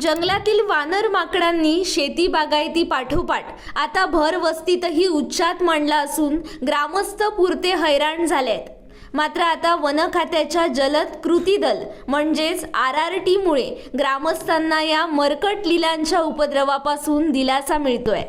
जंगलातील वानर माकडांनी शेती बागायती पाठोपाठ आता भर वस्तीतही उच्चात मांडला असून ग्रामस्थ पुरते हैराण झालेत। मात्र आता वन खात्याच्या जलद कृती दल म्हणजेच RRT मुळे ग्रामस्थांना या मरकट लिलांच्या उपद्रवापासून दिलासा मिळतोय।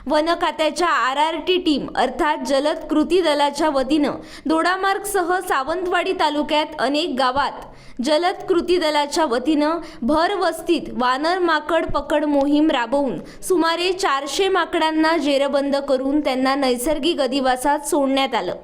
वन खात्याच्या RRT टीम अर्थात जलद कृती दलाच्या वतीनं दोडामार्गसह सावंतवाडी तालुक्यात अनेक गावात जलद कृती दलाच्या वतीनं भर वस्तीत वानर माकड पकड मोहीम राबवून सुमारे 400 माकडांना जेरबंद करून त्यांना नैसर्गिक अधिवासात सोडण्यात आलं।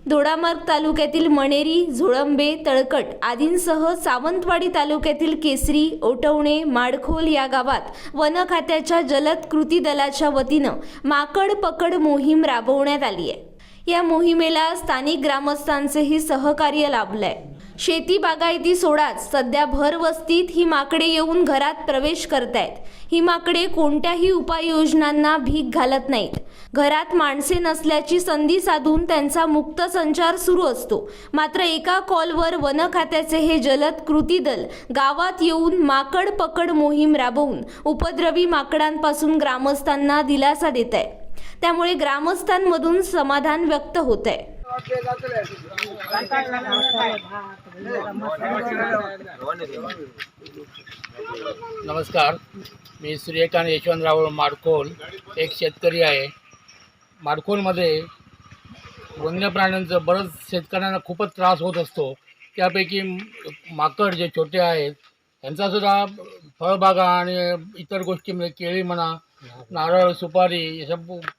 दोडामार्ग तालुक्यातील मणेरी, झोळंबे, तळकट आदींसह सावंतवाडी तालुक्यातील केसरी, ओटवणे, माडखोल या गावात वन खात्याच्या जलद कृती दलाच्या वतीनं माकड पकड मोहीम राबवण्यात आली आहे। या मोहिमेला स्थानिक ग्रामस्थांचेही सहकार्य लाभलंय। शेती बागायती सोडाच सध्या भर वस्तीत ही माकडे येऊन घरात प्रवेश करतायत। ही माकडे कोणत्याही उपाययोजनांना भीक घालत नाहीत। घरात माणसे नसल्याची संधी साधून त्यांचा मुक्त संचार सुरू असतो। मात्र एका कॉलवर वन खात्याचे हे जलद कृती दल गावात येऊन माकड पकड मोहीम राबवून उपद्रवी माकडांपासून ग्रामस्थांना दिलासा देत आहे। त्यामुळे ग्रामस्थांमधून समाधान व्यक्त होत आहे। नमस्कार, मी सूर्यकांत यशवंतराव माडखोल एक शेतकरी आहे। माडखोलमध्ये वन्य प्राण्यांचं बरंच शेतकऱ्यांना खूपच त्रास होत असतो। त्यापैकी माकड जे छोटे आहेत यांचासुद्धा फळबागा आणि इतर गोष्टी म्हणजे केळी म्हणा, नारळ, सुपारी अशा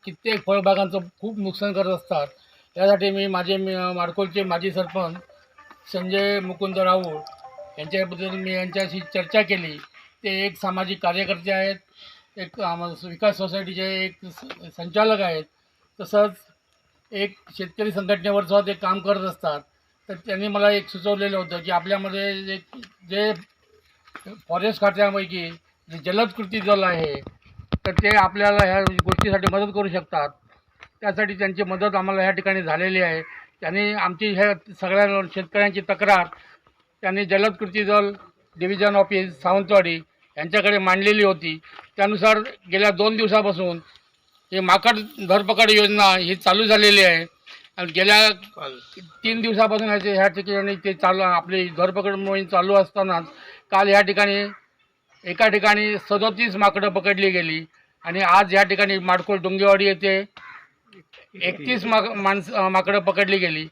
कित्येक फळबागांचं खूप नुकसान करत असतात। यासाठी मी माडखोलचे माजी सरपंच संजय मुकुंद राऊळ यांच्याबद्दल मी यांच्याशी चर्चा केली। ते एक सामाजिक कार्यकर्ते आहेत, एक विकास सोसायटीचे एक संचालक आहेत, तसंच एक शेतकरी संघटनेवर सुद्धा ते काम करत असतात। तर त्यांनी मला एक सुचवलेलं होतं की आपल्यामध्ये जे फॉरेस्ट खात्यापैकी जे जलद कृती दल आहे तर ते आपल्याला ह्या गोष्टीसाठी मदत करू शकतात। त्यासाठी त्यांची मदत आम्हाला ह्या ठिकाणी झालेली आहे। त्यांनी आमची ह्या सगळ्या शेतकऱ्यांची तक्रार त्यांनी जलद कृती दल डिव्हिजन ऑफिस सावंतवाडी यांच्याकडे मांडलेली होती। त्यानुसार गेल्या 2 दिवसापासून हे माकड धरपकड योजना ही चालू झालेली आहे। आणि गेल्या 3 दिवसापासून ह्या ठिकाणी ते आपली धरपकड मोहीम चालू असतानाच काल ह्या ठिकाणी एका ठिकाणी 37 माकडं पकडली गेली आणि आज ह्या ठिकाणी माडखोल डोंगेवाडी येथे 31 माकडं पकडली गेली।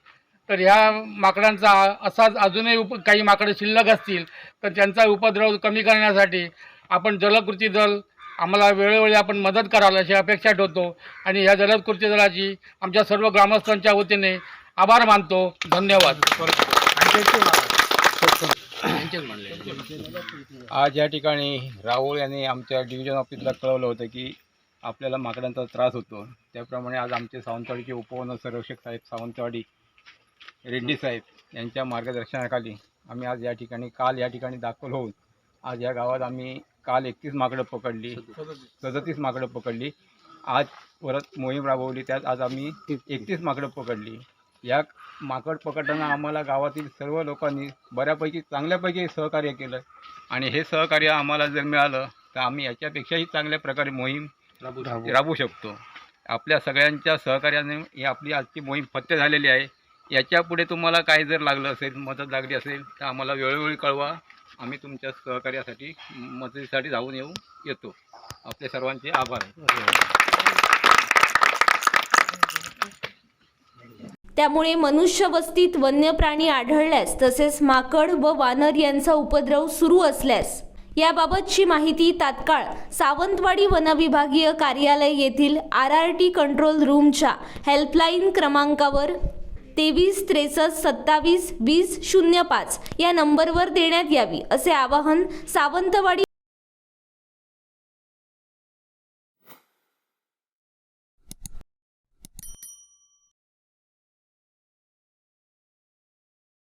तर ह्या माकडांचा असाच अजूनही काही माकडं शिल्लक असतील तर त्यांचा उपद्रव कमी करण्यासाठी आपण जलकृती दल आम्हाला वेळोवेळी आपण मदत कराल अशी अपेक्षा ठेवतो आणि ह्या जलद कृती दलाची आमच्या सर्व ग्रामस्थांच्या वतीने आभार मानतो। धन्यवाद। आज या ठिकाणी राहुल यांनी आमच्या डिव्हिजन ऑफिसला कळवलं होतं की आपल्याला माकडांचा त्रास होतो। त्याप्रमाणे आज आमचे सावंतवाडीचे उपवन संरक्षक साहेब सावंतवाडी रेड्डी साहेब यांच्या मार्गदर्शनाखाली आम्ही आज काल या ठिकाणी दाखल होऊन आज या गावात आम्ही काल 31 माकडं पकडली, 37 माकडं पकडली। आज परत मोहीम राबवली, त्यात आज आम्ही 31 माकडं पकडली। या माकड पकडताना आम्हाला गावातील सर्व लोकांनी बऱ्यापैकी चांगल्यापैकी सहकार्य केलं आणि हे सहकार्य आम्हाला जर मिळालं तर आम्ही याच्यापेक्षाही चांगल्या प्रकारे मोहीम राबवू शकतो। आपल्या सगळ्यांच्या सहकार्याने ही आपली आजची मोहीम फत्ते झालेली आहे। याच्यापुढे तुम्हाला काय जर लागलं असेल, मदत लागली असेल तर आम्हाला वेळोवेळी कळवा। आम्ही तुमच्या सहकार्यासाठी मदतीसाठी धावून येतो। आपल्या सर्वांचे आभार। त्यामुळे मनुष्य वस्तीत वन्य प्राणी आढळल्यास तसेच माकड व वानर यांचा उपद्रव सुरू असल्यास याबाबतची माहिती तात्काळ सावंतवाडी वनविभागीय कार्यालय येथील RRT कंट्रोल रूमच्या हेल्पलाईन क्रमांकावर 23 63 27 20 05 या नंबरवर देण्यात यावी असे आवाहन सावंतवाडी